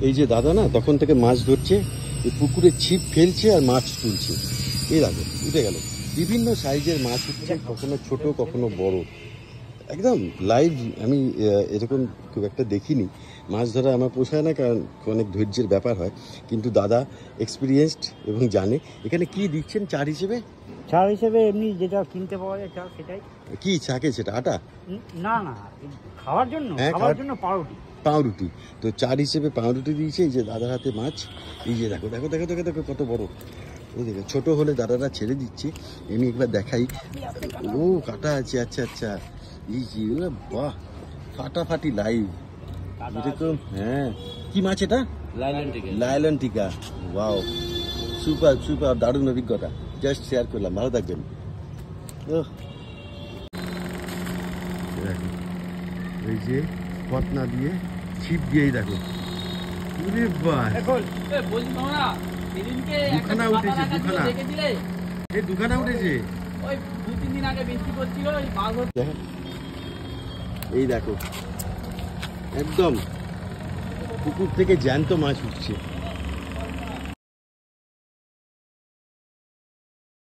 এই যে দাদা না তখন থেকে মাছ ধরছে, এই পুকুরে ছিপ ফেলছে আর মাছ তুলছে। এই দেখো উঠে গেল, বিভিন্ন সাইজের মাছ উঠছে, কখনো ছোট কখনো বড়, একদম লাইভ। আমি এরকম খুব একটা দেখিনি। মাছ ধরা আমার পোষায় না, কারণ অনেক ধৈর্যের ব্যাপার হয়, কিন্তু দাদা এক্সপিরিয়েন্সড এবং জানে। এখানে কি দিচ্ছেন চার হিসেবে? চার হিসেবে এমনি যেটা কিনতে পাওয়া যায় চাল সেটাই। কি ছাকে সেটা? আটা? না না, খাওয়ার জন্য, হ্যাঁ, খাওয়ার জন্য পাউরুটি। পাউরুটি। তো চার হিসেবে পাউরুটি দিয়েছে। এই যে দাদার হাতে মাছ, এই যে দেখো দেখো দেখো দেখো দেখো কত বড়। ওই দেখো, ছোট হলে দাদারা ছেড়ে দিচ্ছে। আমি একবার দেখাই। ও কাটা আছে, আচ্ছা আচ্ছা। এই যে বাহ, ফাটাফাটি লাইভ এরকম। হ্যাঁ, কি মাছ এটা? লাইলন টিকা। ওয়াও, সুপার সুপার, দারুণ অভিজ্ঞতা। জাস্ট শেয়ার করলাম, ভালো থাকবেন। এই যে পটনা দিয়ে ছিপ দিয়েই দেখো, দুখানা উঠেছে, দুখানা উঠেছে। এই দেখো একদম পুকুর থেকে জ্যান্ত মাছ উঠছে।